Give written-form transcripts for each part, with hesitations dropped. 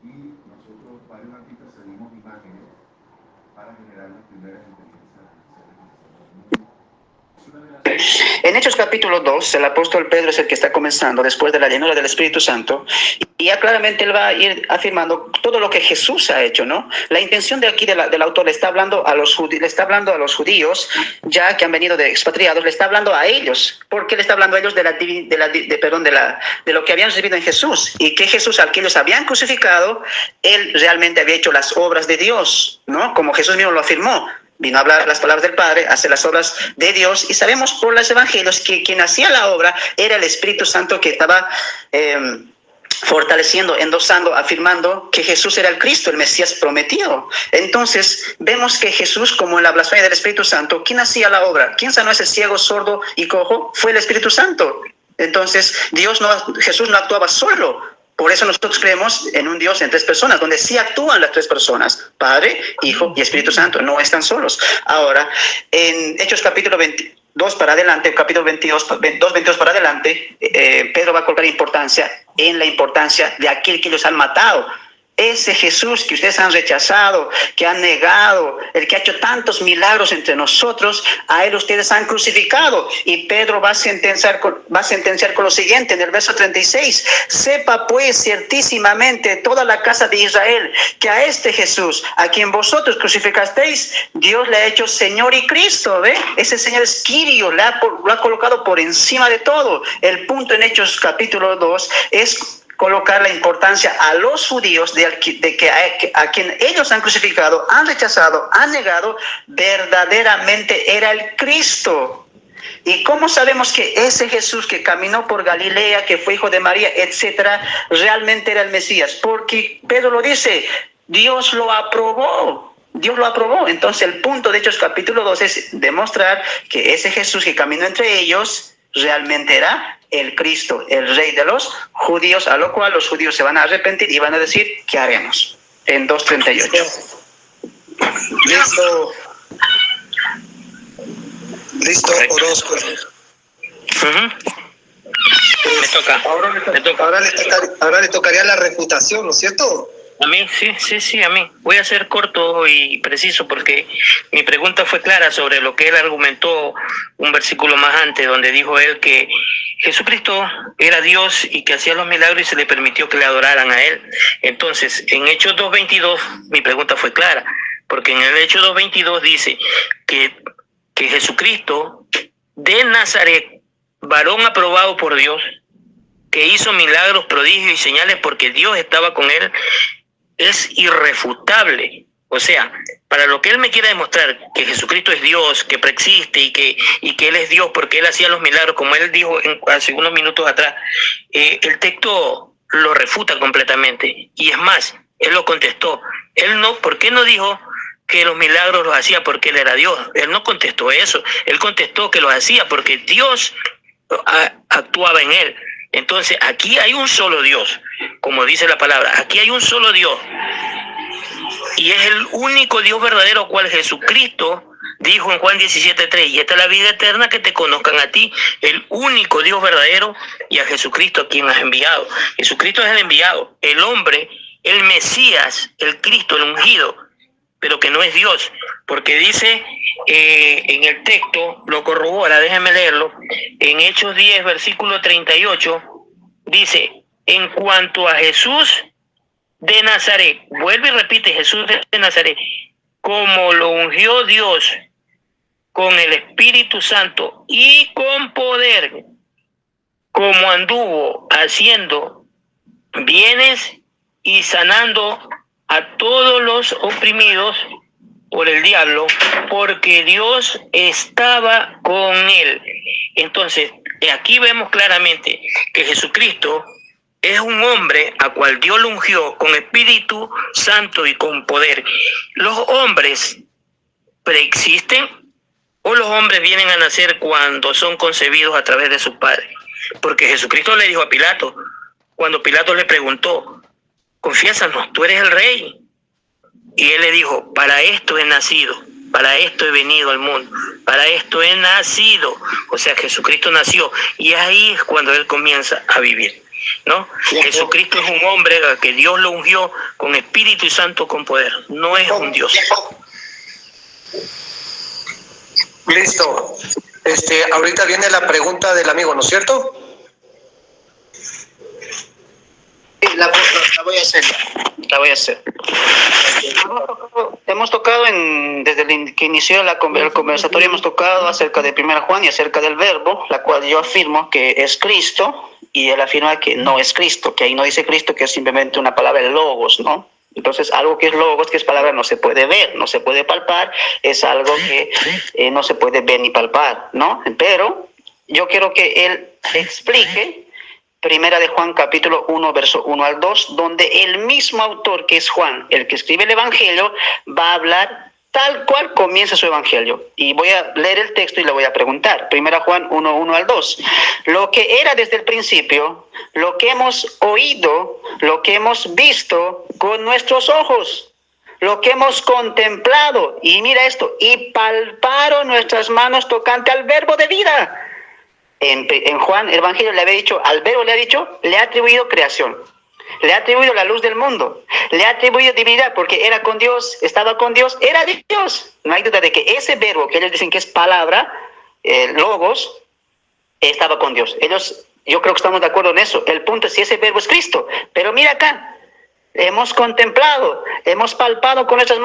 y nosotros, varios artistas, seguimos imágenes para generar las primeras inteligencias artificiales. En Hechos capítulo 2, el apóstol Pedro es el que está comenzando después de la llenura del Espíritu Santo, y ya claramente él va a ir afirmando todo lo que Jesús ha hecho, ¿no? La intención de aquí del autor le está hablando a los judíos, ya que han venido de expatriados, le está hablando a ellos. ¿Por qué le está hablando a ellos de lo que habían recibido en Jesús? Y que Jesús, al que ellos habían crucificado, él realmente había hecho las obras de Dios, ¿no? Como Jesús mismo lo afirmó. Vino a hablar las palabras del Padre, a hacer las obras de Dios, y sabemos por los evangelios que quien hacía la obra era el Espíritu Santo, que estaba fortaleciendo, endosando, afirmando que Jesús era el Cristo, el Mesías prometido. Entonces vemos que Jesús, como en la blasfemia del Espíritu Santo, ¿quién hacía la obra? ¿Quién sanó a ese ciego, sordo y cojo? Fue el Espíritu Santo. Entonces Jesús no actuaba solo. Por eso nosotros creemos en un Dios en tres personas, donde sí actúan las tres personas, Padre, Hijo y Espíritu Santo, no están solos. Ahora, en Hechos capítulo 22 para adelante, capítulo 22 para adelante, Pedro va a colocar importancia de aquel que ellos han matado. Ese Jesús que ustedes han rechazado, que han negado, el que ha hecho tantos milagros entre nosotros, a él ustedes han crucificado. Y Pedro va a sentenciar con lo siguiente en el verso 36. Sepa pues ciertísimamente toda la casa de Israel que a este Jesús, a quien vosotros crucificasteis, Dios le ha hecho Señor y Cristo. ¿Ve? Ese Señor es Kyrio, lo ha colocado por encima de todo. El punto en Hechos capítulo 2 es colocar la importancia a los judíos de que a quien ellos han crucificado, han rechazado, han negado, verdaderamente era el Cristo. ¿Y cómo sabemos que ese Jesús que caminó por Galilea, que fue hijo de María, etcétera, realmente era el Mesías? Porque Pedro lo dice, Dios lo aprobó. Dios lo aprobó. Entonces el punto de Hechos capítulo 2 es demostrar que ese Jesús que caminó entre ellos realmente era el Cristo, el Rey de los judíos, a lo cual los judíos se van a arrepentir y van a decir, ¿qué haremos? En 2:38. Listo, Orozco. Me toca. Ahora le tocaría la refutación, ¿no es cierto? A mí, sí, a mí. Voy a ser corto y preciso porque mi pregunta fue clara sobre lo que él argumentó un versículo más antes, donde dijo él que Jesucristo era Dios y que hacía los milagros y se le permitió que le adoraran a él. Entonces, en Hechos 2:22, mi pregunta fue clara, porque en el Hechos 2:22 dice que Jesucristo de Nazaret, varón aprobado por Dios, que hizo milagros, prodigios y señales porque Dios estaba con él, es irrefutable. O sea, para lo que él me quiera demostrar que Jesucristo es Dios, que preexiste y que él es Dios porque él hacía los milagros, como él dijo hace unos minutos atrás, el texto lo refuta completamente. Y es más, él lo contestó. ¿Por qué no dijo que los milagros los hacía porque él era Dios? Él no contestó eso. Él contestó que los hacía porque Dios actuaba en él. Entonces, aquí hay un solo Dios, como dice la palabra. Aquí hay un solo Dios. Y es el único Dios verdadero, cual Jesucristo dijo en Juan 17:3. Y esta es la vida eterna, que te conozcan a ti, el único Dios verdadero, y a Jesucristo, a quien has enviado. Jesucristo es el enviado, el hombre, el Mesías, el Cristo, el ungido, pero que no es Dios. Porque dice en el texto, lo corrobora, déjenme leerlo, en Hechos 10, versículo 38, dice, en cuanto a Jesús de Nazaret, vuelve y repite, Jesús de Nazaret, como lo ungió Dios con el Espíritu Santo y con poder, como anduvo haciendo bienes y sanando a todos los oprimidos por el diablo, porque Dios estaba con él. Entonces, aquí vemos claramente que Jesucristo es un hombre a cual Dios lo ungió con Espíritu Santo y con poder. ¿Los hombres preexisten o los hombres vienen a nacer cuando son concebidos a través de sus padres? Porque Jesucristo le dijo a Pilato, cuando Pilato le preguntó, confiésanos, tú eres el rey. Y él le dijo, para esto he nacido, para esto he venido al mundo, para esto he nacido. O sea, Jesucristo nació, y ahí es cuando él comienza a vivir. ¿no? Jesucristo es un hombre que Dios lo ungió con Espíritu Santo, con poder. No es un Dios. Listo. Ahorita viene la pregunta del amigo, ¿no es cierto? La voy a hacer. La voy a hacer. Hemos tocado desde que inició el conversatorio, hemos tocado acerca de 1 Juan y acerca del verbo, la cual yo afirmo que es Cristo, y él afirma que no es Cristo, que ahí no dice Cristo, que es simplemente una palabra de logos, ¿no? Entonces, algo que es logos, que es palabra, no se puede ver, no se puede palpar, es algo que no se puede ver ni palpar, ¿no? Pero yo quiero que él explique Primera de Juan, capítulo 1, verso 1 al 2, donde el mismo autor, que es Juan, el que escribe el Evangelio, va a hablar tal cual comienza su Evangelio. Y voy a leer el texto y le voy a preguntar. Primera Juan 1, 1 al 2. Lo que era desde el principio, lo que hemos oído, lo que hemos visto con nuestros ojos, lo que hemos contemplado, y mira esto, y palparon nuestras manos tocante al verbo de vida. En Juan, el Evangelio le había dicho, al verbo le ha atribuido creación, le ha atribuido la luz del mundo, le ha atribuido divinidad, porque era con Dios, estaba con Dios, era Dios. No hay duda de que ese verbo que ellos dicen que es palabra, logos, estaba con Dios. Yo creo que estamos de acuerdo en eso. El punto es si ese verbo es Cristo. Pero mira acá, hemos contemplado, hemos palpado con nuestras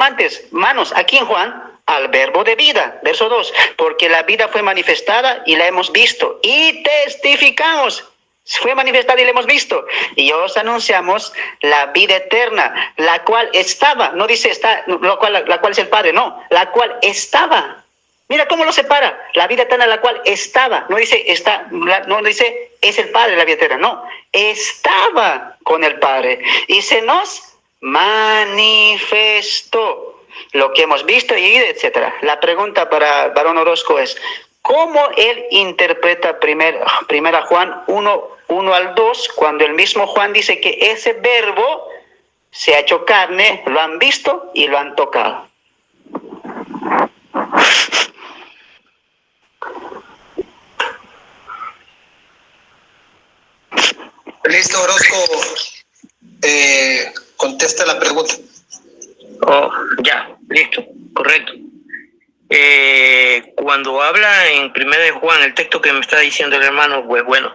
manos, aquí en Juan, al verbo de vida, verso 2, porque la vida fue manifestada y la hemos visto, y testificamos, fue manifestada y la hemos visto, y os anunciamos la vida eterna, la cual estaba, no dice está, la cual es el Padre, no, la cual estaba. Mira cómo lo separa, la vida eterna, la cual estaba, no dice está, no dice es el Padre la vida eterna, no, estaba con el Padre, y se nos manifestó lo que hemos visto y oído, etc. La pregunta para Barón Orozco es, ¿cómo él interpreta primera Juan 1 al 2, cuando el mismo Juan dice que ese verbo se ha hecho carne, lo han visto y lo han tocado? Listo, Orozco. Contesta la pregunta. Oh, ya, listo, correcto. Cuando habla en 1 de Juan, el texto que me está diciendo el hermano, pues bueno,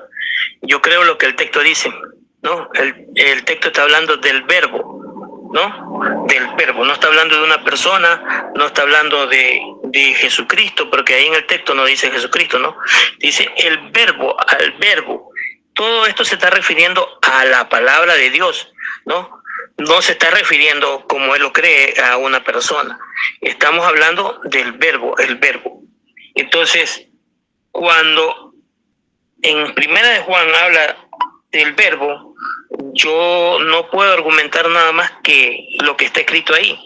yo creo lo que el texto dice, ¿no? El texto está hablando del verbo, ¿no? Del verbo, no está hablando de una persona, no está hablando de Jesucristo, porque ahí en el texto no dice Jesucristo, ¿no? Dice el verbo, al verbo. Todo esto se está refiriendo a la palabra de Dios, ¿no? No se está refiriendo, como él lo cree, a una persona. Estamos hablando del verbo, el verbo. Entonces, cuando en Primera de Juan habla del verbo, yo no puedo argumentar nada más que lo que está escrito ahí.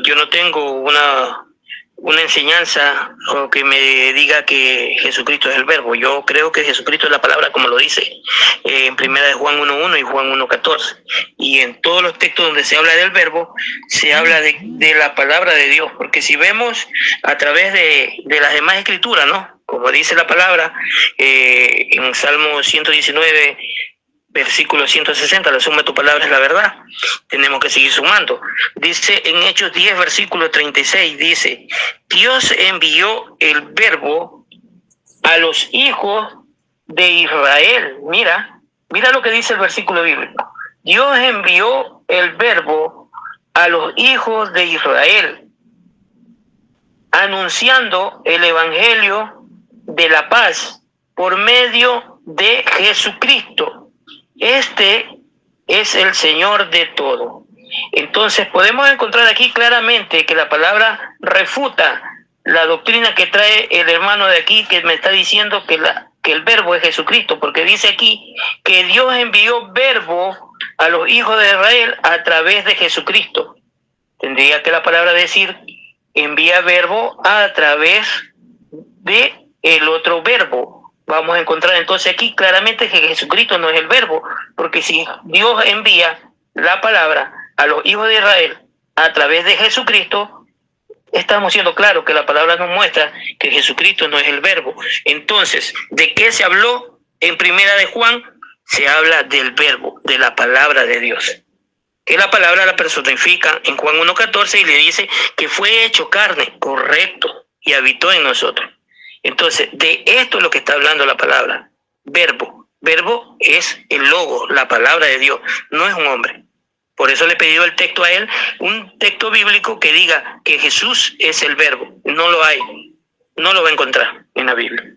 Yo no tengo una enseñanza o que me diga que Jesucristo es el verbo. Yo creo que Jesucristo es la palabra, como lo dice en Primera de Juan 1.1 y Juan 1.14, y en todos los textos donde se habla del verbo se habla de la palabra de Dios, porque si vemos a través de las demás escrituras, ¿no? Como dice la palabra en Salmo 119 versículo 160, la suma de tu palabra es la verdad. Tenemos que seguir sumando. Dice en Hechos 10, versículo 36, dice, Dios envió el verbo a los hijos de Israel. Mira lo que dice el versículo bíblico. Dios envió el verbo a los hijos de Israel, anunciando el evangelio de la paz por medio de Jesucristo. Este es el Señor de todo. Entonces podemos encontrar aquí claramente que la palabra refuta la doctrina que trae el hermano de aquí, que me está diciendo que el verbo es Jesucristo, porque dice aquí que Dios envió verbo a los hijos de Israel a través de Jesucristo. Tendría que la palabra decir envía verbo a través de el otro verbo. Vamos a encontrar entonces aquí claramente que Jesucristo no es el verbo, porque si Dios envía la palabra a los hijos de Israel a través de Jesucristo, estamos siendo claros que la palabra nos muestra que Jesucristo no es el verbo. Entonces, ¿de qué se habló en Primera de Juan se habla del verbo, de la palabra de Dios. Que la palabra la personifica en Juan 1:14 y le dice que fue hecho carne, correcto, y habitó en nosotros. Entonces, de esto es lo que está hablando la palabra, verbo. Verbo es el logo, la palabra de Dios, no es un hombre. Por eso le he pedido el texto a él, un texto bíblico que diga que Jesús es el verbo. No lo hay, no lo va a encontrar en la Biblia.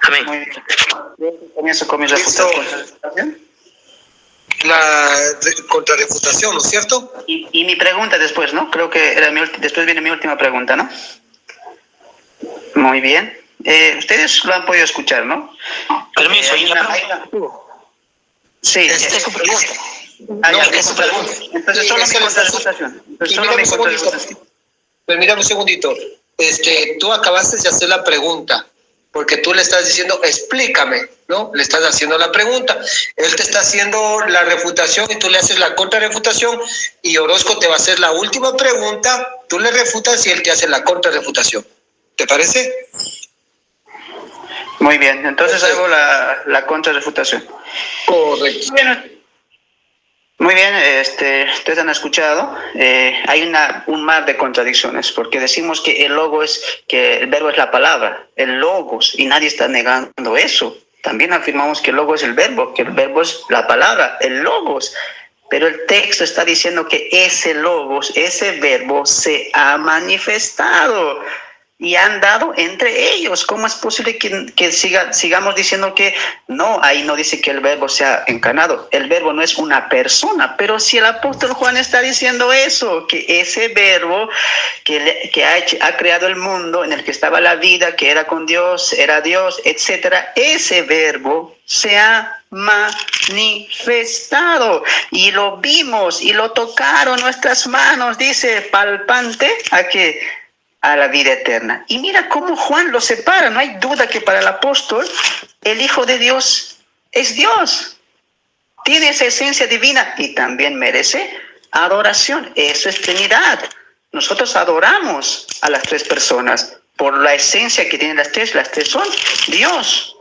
Amén. Muy bien. Comienzo con mi refutación. La contrarrefutación, ¿no es cierto? Y mi pregunta después, ¿no? Creo que era después viene mi última pregunta, ¿no? Muy bien. Ustedes lo han podido escuchar, ¿no? Permiso, Sí, Es su pregunta. Ya, es su pregunta. Entonces solo mi contrarrefutación. Permítame un segundito. Tú acabaste de hacer la pregunta, porque tú le estás diciendo, explícame, ¿no? Le estás haciendo la pregunta. Él te está haciendo la refutación y tú le haces la contrarrefutación, y Orozco te va a hacer la última pregunta, tú le refutas y él te hace la contrarrefutación. ¿Te parece? Muy bien, entonces hago la contrarrefutación. Correcto. Muy bien, ustedes han escuchado, hay un mar de contradicciones, porque decimos que que el verbo es la palabra, el logos, y nadie está negando eso. También afirmamos que el logo es el verbo, que el verbo es la palabra, el logos. Pero el texto está diciendo que ese logos, ese verbo se ha manifestado y han dado entre ellos. ¿Cómo es posible que sigamos diciendo que no? Ahí no dice que el verbo sea encarnado. El verbo no es una persona, pero si el apóstol Juan está diciendo eso, que ese verbo que ha creado el mundo, en el que estaba la vida, que era con Dios, era Dios, etcétera, ese verbo se ha manifestado y lo vimos y lo tocaron nuestras manos, dice, palpante a la vida eterna. Y mira cómo Juan lo separa. No hay duda que para el apóstol el Hijo de Dios es Dios. Tiene esa esencia divina y también merece adoración. Eso es Trinidad. Nosotros adoramos a las tres personas por la esencia que tienen las tres. Las tres son Dios,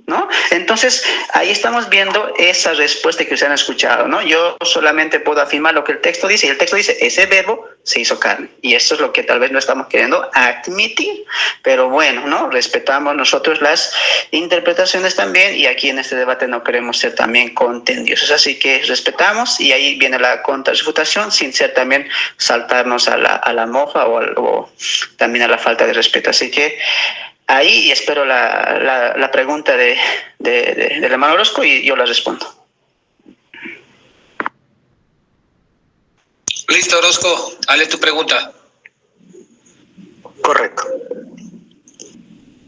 ¿no? Entonces, ahí estamos viendo esa respuesta que ustedes han escuchado, ¿no? Yo solamente puedo afirmar lo que el texto dice, y el texto dice, ese verbo se hizo carne, y eso es lo que tal vez no estamos queriendo admitir, pero bueno, ¿no? Respetamos nosotros las interpretaciones también, y aquí en este debate no queremos ser también contendiosos, así que respetamos, y ahí viene la contrarrefutación, sin ser también saltarnos a la mofa o también a la falta de respeto, así que ahí espero la pregunta del hermano Orozco y yo la respondo. Listo, Orozco, hazle tu pregunta. Correcto.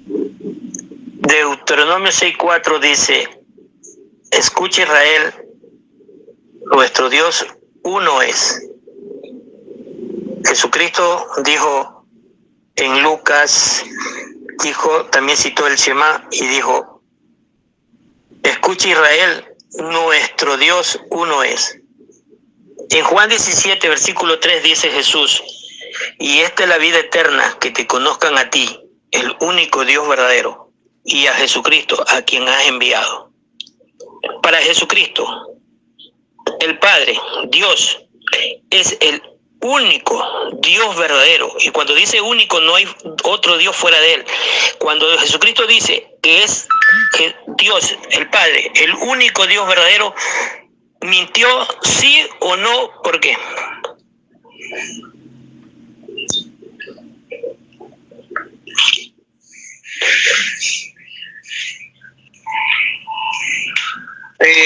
Deuteronomio 6:4 dice, escucha Israel, nuestro Dios uno es. Jesucristo dijo en Lucas, también citó el Shema y dijo, escucha Israel, nuestro Dios uno es. En Juan 17, versículo 3 dice Jesús, y esta es la vida eterna, que te conozcan a ti, el único Dios verdadero, y a Jesucristo, a quien has enviado. Para Jesucristo, el Padre, Dios, es el único Dios verdadero, y cuando dice único no hay otro Dios fuera de él. Cuando Jesucristo dice que es Dios, el Padre, el único Dios verdadero, ¿mintió sí o no? ¿Por qué?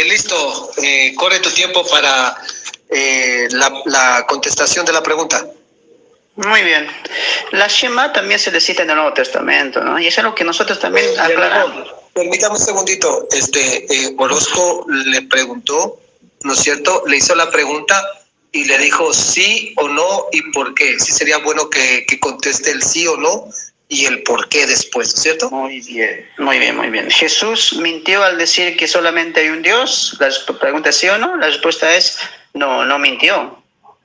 Listo, corre tu tiempo para la contestación de la pregunta. Muy bien. La Shema también se le cita en el Nuevo Testamento, ¿no? Y es algo que nosotros también aclaramos. Permítame un segundito. Orozco le preguntó, ¿no es cierto? Le hizo la pregunta y le dijo sí o no y por qué. Sí sería bueno que conteste el sí o no y el por qué después, ¿no es cierto? Muy bien, muy bien, muy bien. ¿Jesús mintió al decir que solamente hay un Dios? La pregunta es sí o no. La respuesta es no, no mintió.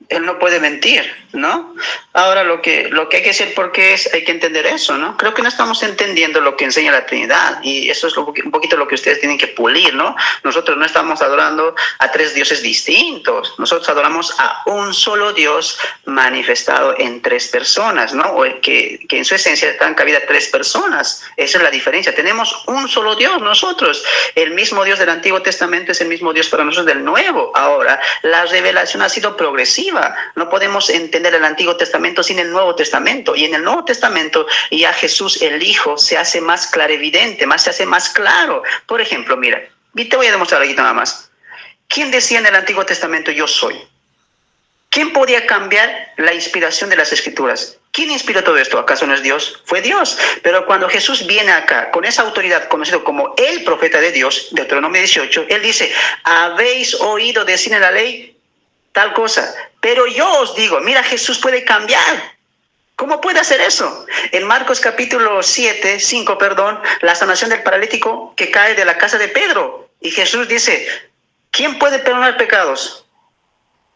Él no puede mentir, ¿no? Ahora lo que hay que hacer, porque hay que entender eso, ¿no? Creo que no estamos entendiendo lo que enseña la Trinidad, y eso es un poquito lo que ustedes tienen que pulir, ¿no? Nosotros no estamos adorando a tres dioses distintos, nosotros adoramos a un solo Dios manifestado en tres personas, ¿no? O que en su esencia dan cabida a tres personas. Esa es la diferencia. Tenemos un solo Dios nosotros. El mismo Dios del Antiguo Testamento es el mismo Dios para nosotros del Nuevo. Ahora, la revelación ha sido progresiva. No podemos entender el Antiguo Testamento sin el Nuevo Testamento. Y en el Nuevo Testamento ya Jesús, el Hijo, se hace más clarividente, se hace más claro. Por ejemplo, mira, te voy a demostrar aquí nada más. ¿Quién decía en el Antiguo Testamento yo soy? ¿Quién podía cambiar la inspiración de las Escrituras? ¿Quién inspiró todo esto? ¿Acaso no es Dios? Fue Dios. Pero cuando Jesús viene acá con esa autoridad, conocido como el profeta de Dios, Deuteronomio 18, él dice, habéis oído decir en la ley tal cosa, pero yo os digo, mira, Jesús puede cambiar. ¿Cómo puede hacer eso? En Marcos capítulo 5, la sanación del paralítico que cae de la casa de Pedro. Y Jesús dice, ¿quién puede perdonar pecados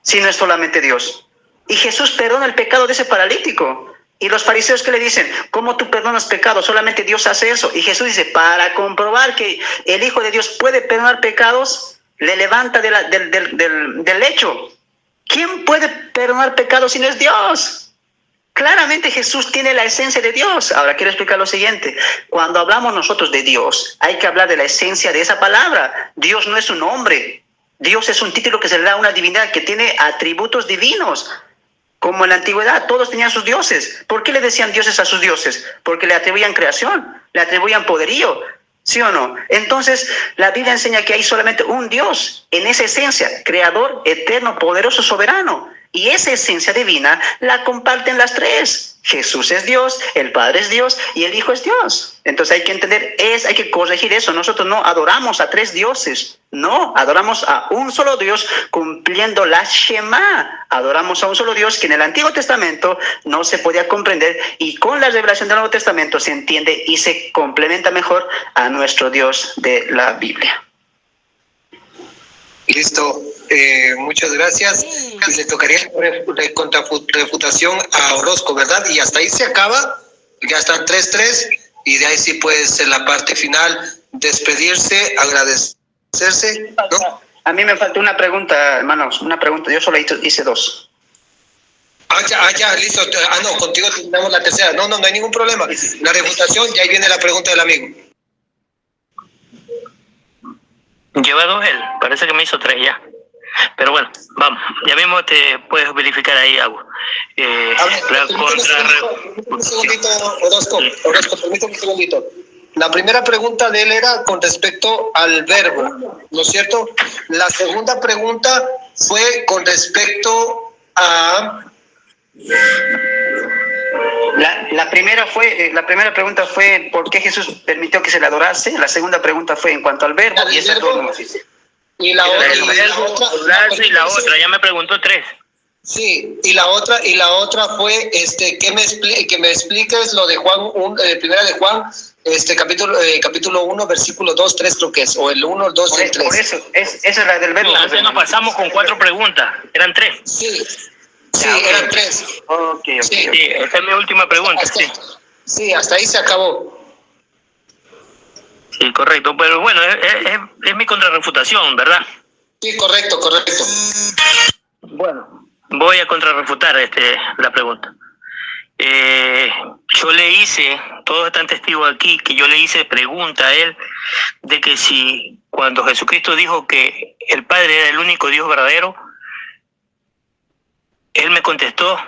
si no es solamente Dios? Y Jesús perdona el pecado de ese paralítico. Y los fariseos, ¿qué le dicen? ¿Cómo tú perdonas pecados? Solamente Dios hace eso. Y Jesús dice, para comprobar que el Hijo de Dios puede perdonar pecados, le levanta del lecho. ¿Quién puede perdonar pecados si no es Dios? Claramente Jesús tiene la esencia de Dios. Ahora quiero explicar lo siguiente. Cuando hablamos nosotros de Dios, hay que hablar de la esencia de esa palabra. Dios no es un nombre. Dios es un título que se le da a una divinidad que tiene atributos divinos. Como en la antigüedad, todos tenían sus dioses. ¿Por qué le decían dioses a sus dioses? Porque le atribuían creación, le atribuían poderío. ¿Sí o no? Entonces, la Biblia enseña que hay solamente un Dios en esa esencia, creador, eterno, poderoso, soberano. Y esa esencia divina la comparten las tres. Jesús es Dios, el Padre es Dios y el Hijo es Dios. Entonces hay que entender, hay que corregir eso. Nosotros no adoramos a tres dioses. No, adoramos a un solo Dios cumpliendo la Shema. Adoramos a un solo Dios que en el Antiguo Testamento no se podía comprender, y con la revelación del Nuevo Testamento se entiende y se complementa mejor a nuestro Dios de la Biblia. Listo, muchas gracias. Y le tocaría refutación a Orozco, ¿verdad? Y hasta ahí se acaba, ya están 3-3, y de ahí sí puede ser la parte final, despedirse, agradecerse, ¿no? A mí me faltó una pregunta, hermanos, una pregunta. Yo solo hice dos. Ya, listo. No, contigo terminamos la tercera. No hay ningún problema. La refutación, ya ahí viene la pregunta del amigo. Lleva dos él, parece que me hizo 3 ya. Pero bueno, vamos, ya mismo te puedes verificar ahí algo. Permítame un segundito, Orozco, permítame un segundito. La primera pregunta de él era con respecto al verbo, ¿no es cierto? La segunda pregunta fue con respecto a... La primera pregunta fue ¿por qué Jesús permitió que se le adorase? La segunda pregunta fue en cuanto al verbo, y la otra, ya me preguntó 3. Sí, y la otra fue que me expliques lo de Juan, primera de Juan, capítulo 1, versículo 2, 3 creo que es, o el 1, el 2 y el 3. Por eso, esa es la del verbo. Antes nos pasamos con 4 preguntas, eran 3. Sí, eran 3. Okay. Sí, esa es mi última pregunta. Sí, hasta ahí se acabó. Sí, correcto, pero bueno, es mi contrarrefutación, ¿verdad? Sí, correcto. Bueno, voy a contrarrefutar la pregunta. Yo le hice, todos están testigos aquí, que yo le hice pregunta a él de que si cuando Jesucristo dijo que el Padre era el único Dios verdadero, él me contestó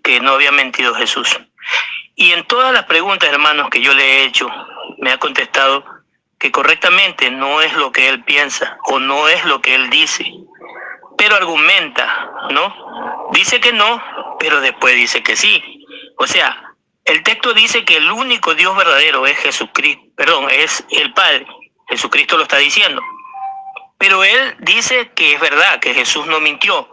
que no había mentido Jesús. Y en todas las preguntas, hermanos, que yo le he hecho, me ha contestado que correctamente no es lo que él piensa o no es lo que él dice, pero argumenta, ¿no? Dice que no, pero después dice que sí. O sea, el texto dice que el único Dios verdadero es Jesucristo, es el Padre. Jesucristo lo está diciendo. Pero él dice que es verdad, que Jesús no mintió.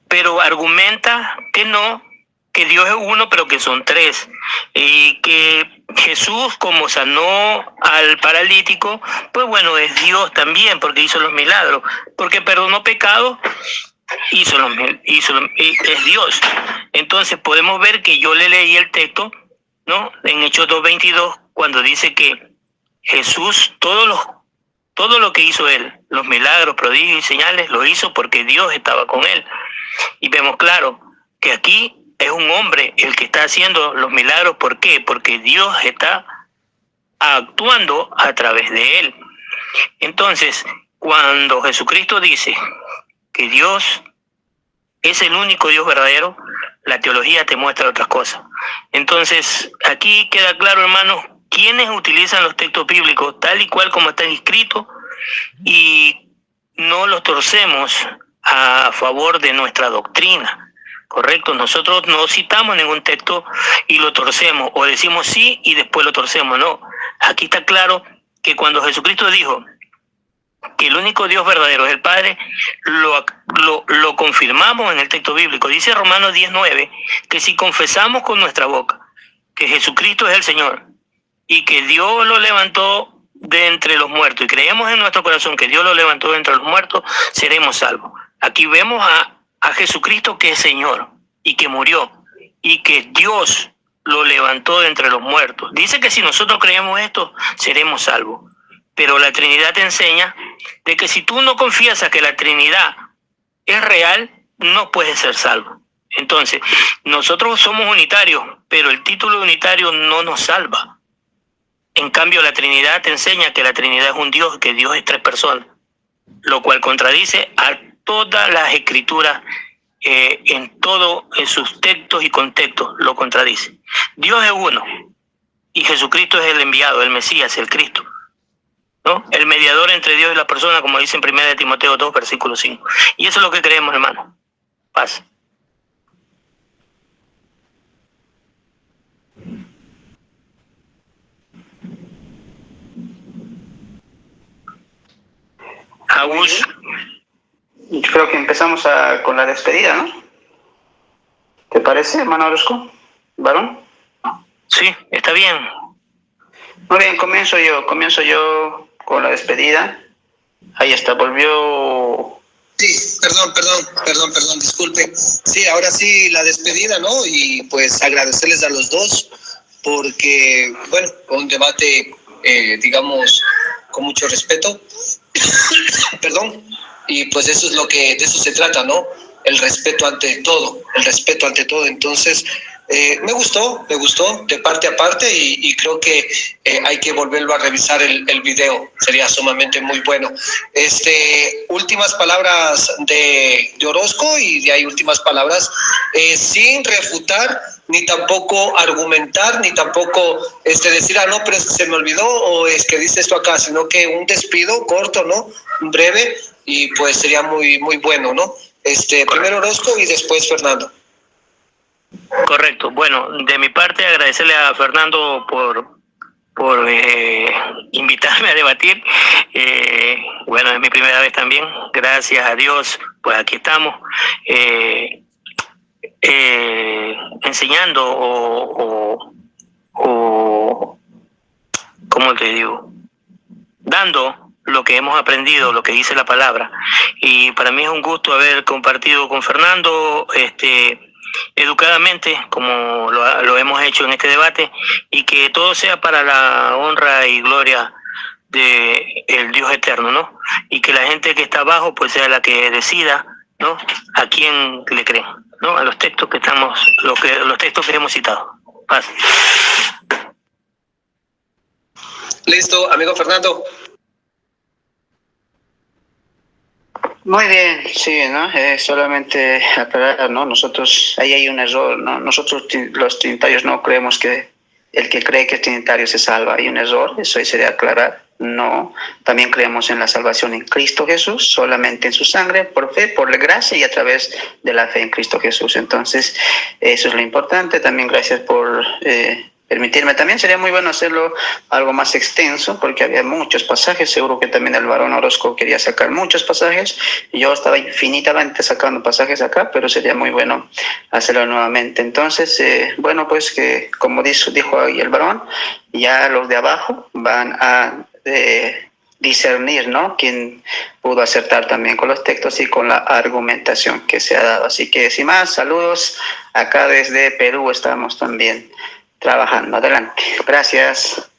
Pero argumenta que no, que Dios es uno, pero que son 3. Y que Jesús, como sanó al paralítico, pues bueno, es Dios también, porque hizo los milagros. Porque perdonó pecados, es Dios. Entonces podemos ver que yo le leí el texto, ¿no? En Hechos 2:22, cuando dice que Jesús, todo lo que hizo él, los milagros, prodigios y señales, lo hizo porque Dios estaba con él. Y vemos claro que aquí es un hombre el que está haciendo los milagros. ¿Por qué? Porque Dios está actuando a través de él. Entonces, cuando Jesucristo dice que Dios es el único Dios verdadero, la teología te muestra otras cosas. Entonces, aquí queda claro, hermanos, quienes utilizan los textos bíblicos tal y cual como están escritos y no los torcemos a favor de nuestra doctrina, ¿correcto? Nosotros no citamos ningún texto y lo torcemos, o decimos sí y después lo torcemos, no. Aquí está claro que cuando Jesucristo dijo que el único Dios verdadero es el Padre, lo confirmamos en el texto bíblico. Dice Romanos 10:9 que si confesamos con nuestra boca que Jesucristo es el Señor y que Dios lo levantó de entre los muertos, y creemos en nuestro corazón que Dios lo levantó de entre los muertos, seremos salvos. Aquí vemos a Jesucristo que es Señor y que murió y que Dios lo levantó de entre los muertos. Dice que si nosotros creemos esto, seremos salvos. Pero la Trinidad te enseña de que si tú no confiesas que la Trinidad es real, no puedes ser salvo. Entonces, nosotros somos unitarios, pero el título unitario no nos salva. En cambio, la Trinidad te enseña que la Trinidad es un Dios, que Dios es 3 personas, lo cual contradice a todas las escrituras, en sus textos y contextos lo contradice. Dios es uno y Jesucristo es el enviado, el Mesías, el Cristo, ¿no? El mediador entre Dios y la persona, como dice en 1 Timoteo 2, versículo 5. Y eso es lo que creemos, hermano. Paz. Agus. Yo creo que empezamos con la despedida, ¿no? ¿Te parece, hermano Orozco? ¿Varón? Sí, está bien. Muy bien, comienzo yo con la despedida. Ahí está, volvió. Sí, perdón, disculpe. Sí, ahora sí, la despedida, ¿no? Y pues agradecerles a los dos porque, bueno, un debate, digamos, con mucho respeto. Perdón. Y pues de eso se trata, ¿no? El respeto ante todo. Entonces, me gustó de parte a parte y creo que hay que volverlo a revisar el video. Sería sumamente muy bueno. Últimas palabras de Orozco y de ahí últimas palabras sin refutar ni tampoco argumentar, ni tampoco decir, no, pero es que se me olvidó o es que dice esto acá, sino que un despido corto, ¿no? Breve y pues sería muy, muy bueno, ¿no? Primero Orozco y después Fernando. Correcto. Bueno, de mi parte agradecerle a Fernando por invitarme a debatir. Bueno, es mi primera vez también. Gracias a Dios, pues aquí estamos enseñando o ¿cómo te digo? Dando lo que hemos aprendido, lo que dice la palabra. Y para mí es un gusto haber compartido con Fernando educadamente, como lo hemos hecho en este debate, y que todo sea para la honra y gloria de el Dios eterno, ¿no? Y que la gente que está abajo pues sea la que decida, ¿no? A quién le creen, ¿no? A los textos los textos que hemos citado. Paz. Listo, amigo Fernando. Muy bien, sí, ¿no? Solamente aclarar, ¿no? Nosotros, ahí hay un error, ¿no? Nosotros los trinitarios no creemos que el que cree que es trinitario se salva. Hay un error, eso sería aclarar. No, también creemos en la salvación en Cristo Jesús, solamente en su sangre, por fe, por la gracia y a través de la fe en Cristo Jesús. Entonces, eso es lo importante. También gracias por permitirme. También sería muy bueno hacerlo algo más extenso, porque había muchos pasajes. Seguro que también el varón Orozco quería sacar muchos pasajes. Yo estaba infinitamente sacando pasajes acá, pero sería muy bueno hacerlo nuevamente. Entonces, bueno, pues que como dijo ahí el varón, ya los de abajo van a discernir, ¿no? Quien pudo acertar también con los textos y con la argumentación que se ha dado. Así que, sin más, saludos. Acá desde Perú estamos también trabajando. Adelante. Gracias.